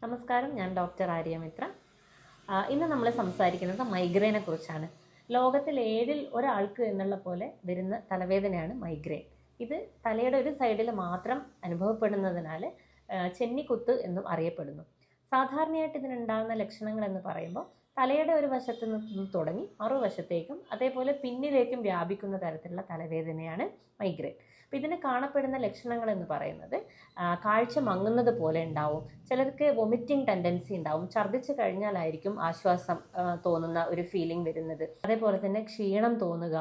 നമസ്കാരം, ഞാൻ ഡോക്ടർ ആര്യമിത്ര. ഇന്ന് നമ്മൾ സംസാരിക്കുന്നത് മൈഗ്രെയിനെ കുറിച്ചാണ്. ലോകത്തിൽ 7-ൽ ഒരാൾക്ക് എന്നുള്ള പോലെ വരുന്ന തലവേദനയാണ് മൈഗ്രെയിൻ. ഇത് തലയുടെ ഒരു സൈഡിൽ മാത്രം അനുഭവപ്പെടുന്നതിനാൽ ചെന്നിക്കുത്ത് എന്നും അറിയപ്പെടുന്നു. സാധാരണയായിട്ട് ഇതിനുണ്ടാകുന്ന ലക്ഷണങ്ങൾ എന്ന് പറയുമ്പോൾ തലയുടെ ഒരു വശത്ത് നിന്ന് തുടങ്ങി മറുവശത്തേക്കും അതേപോലെ പിന്നിലേക്കും വ്യാപിക്കുന്ന തരത്തിലുള്ള തലവേദനയാണ് മൈഗ്രെയിൻ. അപ്പം ഇതിന് കാണപ്പെടുന്ന ലക്ഷണങ്ങൾ എന്ന് പറയുന്നത് കാഴ്ച മങ്ങുന്നത് പോലെ ഉണ്ടാവും, ചിലർക്ക് വൊമിറ്റിംഗ് ടെൻഡൻസി ഉണ്ടാവും, ഛർദ്ദിച്ച് കഴിഞ്ഞാലായിരിക്കും ആശ്വാസം തോന്നുന്ന ഒരു ഫീലിംഗ് വരുന്നത്. അതേപോലെ തന്നെ ക്ഷീണം തോന്നുക,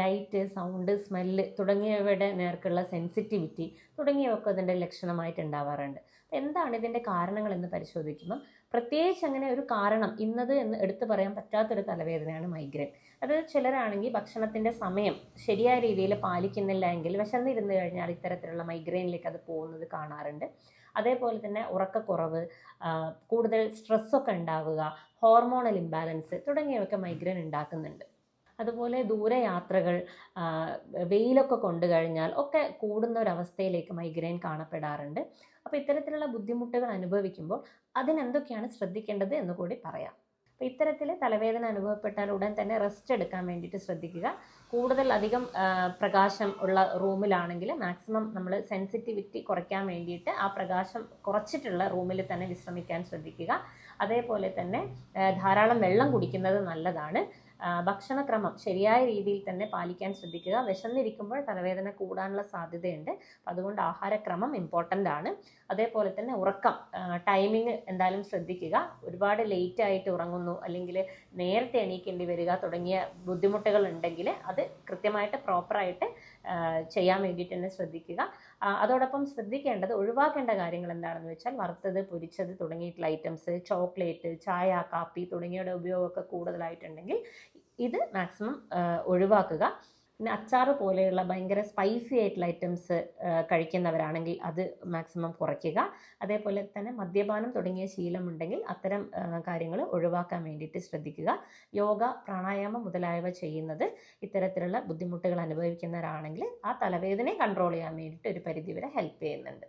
ലൈറ്റ്, സൗണ്ട്, സ്മെല്ല് തുടങ്ങിയവയുടെ നേർക്കുള്ള സെൻസിറ്റിവിറ്റി തുടങ്ങിയവയൊക്കെ ഇതിൻ്റെ ലക്ഷണമായിട്ട് ഉണ്ടാവാറുണ്ട്. എന്താണ് ഇതിൻ്റെ കാരണങ്ങൾ എന്ന് പരിശോധിക്കുമ്പോൾ പ്രത്യേകിച്ച് അങ്ങനെ ഒരു കാരണം ഇന്നത് എന്ന് എടുത്തു പറയാൻ പറ്റാത്തൊരു തലവേദനയാണ് മൈഗ്രെയിൻ. അത് ചിലരാണെങ്കിൽ ഭക്ഷണത്തിൻ്റെ സമയം ശരിയായ രീതിയിൽ പാലിക്കുന്നില്ല എങ്കിൽ വിശന്നിരുന്ന് കഴിഞ്ഞാൽ ഇത്തരത്തിലുള്ള മൈഗ്രെയിനിലേക്ക് അത് പോകുന്നത് കാണാറുണ്ട്. അതേപോലെ തന്നെ ഉറക്കക്കുറവ്, കൂടുതൽ സ്ട്രെസ്സൊക്കെ ഉണ്ടാവുക, ഹോർമോണൽ ഇംബാലൻസ് തുടങ്ങിയവയൊക്കെ മൈഗ്രെയിൻ ഉണ്ടാക്കുന്നുണ്ട്. അതുപോലെ ദൂരയാത്രകൾ, വെയിലൊക്കെ കൊണ്ടു കഴിഞ്ഞാൽ ഒക്കെ കൂടുന്ന ഒരവസ്ഥയിലേക്ക് മൈഗ്രെയിൻ കാണപ്പെടാറുണ്ട്. അപ്പോൾ ഇത്തരത്തിലുള്ള ബുദ്ധിമുട്ടുകൾ അനുഭവിക്കുമ്പോൾ അതിനെന്തൊക്കെയാണ് ശ്രദ്ധിക്കേണ്ടത് എന്ന് കൂടി പറയാം. അപ്പോൾ ഇത്തരത്തിൽ തലവേദന അനുഭവപ്പെട്ടാൽ ഉടൻ തന്നെ റെസ്റ്റ് എടുക്കാൻ വേണ്ടിയിട്ട് ശ്രദ്ധിക്കുക. കൂടുതൽ അധികം പ്രകാശം ഉള്ള റൂമിലാണെങ്കിൽ മാക്സിമം നമ്മൾ സെൻസിറ്റിവിറ്റി കുറയ്ക്കാൻ വേണ്ടിയിട്ട് ആ പ്രകാശം കുറച്ചിട്ടുള്ള റൂമിൽ തന്നെ വിശ്രമിക്കാൻ ശ്രദ്ധിക്കുക. അതേപോലെ തന്നെ ധാരാളം വെള്ളം കുടിക്കുന്നത് നല്ലതാണ്. ഭക്ഷണക്രമം ശരിയായ രീതിയിൽ തന്നെ പാലിക്കാൻ ശ്രദ്ധിക്കുക. വിശന്നിരിക്കുമ്പോൾ തലവേദന കൂടാനുള്ള സാധ്യതയുണ്ട്. അതുകൊണ്ട് ആഹാരക്രമം ഇമ്പോർട്ടൻ്റ് ആണ്. അതേപോലെ തന്നെ ഉറക്കം ടൈമിങ് എന്തായാലും ശ്രദ്ധിക്കുക. ഒരുപാട് ലേറ്റ് ആയിട്ട് ഉറങ്ങുന്നു അല്ലെങ്കിൽ നേരത്തെ എണീക്കേണ്ടി വരിക തുടങ്ങിയ ബുദ്ധിമുട്ടുകൾ ഉണ്ടെങ്കിൽ അത് കൃത്യമായിട്ട് പ്രോപ്പറായിട്ട് ചെയ്യാൻ വേണ്ടിയിട്ട് തന്നെ ശ്രദ്ധിക്കുക. അതോടൊപ്പം ശ്രദ്ധിക്കേണ്ടത് ഒഴിവാക്കേണ്ട കാര്യങ്ങൾ എന്താണെന്ന് വെച്ചാൽ വറുത്തത്, പൊരിച്ചത് തുടങ്ങിയിട്ടുള്ള ഐറ്റംസ്, ചോക്ലേറ്റ്, ചായ, കാപ്പി തുടങ്ങിയവയുടെ ഉപയോഗമൊക്കെ കൂടുതലായിട്ടുണ്ടെങ്കിൽ ഇത് മാക്സിമം ഒഴിവാക്കുക. പിന്നെ അച്ചാറ് പോലെയുള്ള ഭയങ്കര സ്പൈസി ആയിട്ടുള്ള ഐറ്റംസ് കഴിക്കുന്നവരാണെങ്കിൽ അത് മാക്സിമം കുറയ്ക്കുക. അതേപോലെ തന്നെ മദ്യപാനം തുടങ്ങിയ ശീലമുണ്ടെങ്കിൽ അത്തരം കാര്യങ്ങൾ ഒഴിവാക്കാൻ വേണ്ടിയിട്ട് ശ്രദ്ധിക്കുക. യോഗ, പ്രാണായാമം മുതലായവ ചെയ്യുന്നത് ഇത്തരത്തിലുള്ള ബുദ്ധിമുട്ടുകൾ അനുഭവിക്കുന്നവരാണെങ്കിൽ ആ തലവേദനയെ കൺട്രോൾ ചെയ്യാൻ വേണ്ടിയിട്ട് ഒരു പരിധിവരെ ഹെൽപ്പ് ചെയ്യുന്നുണ്ട്.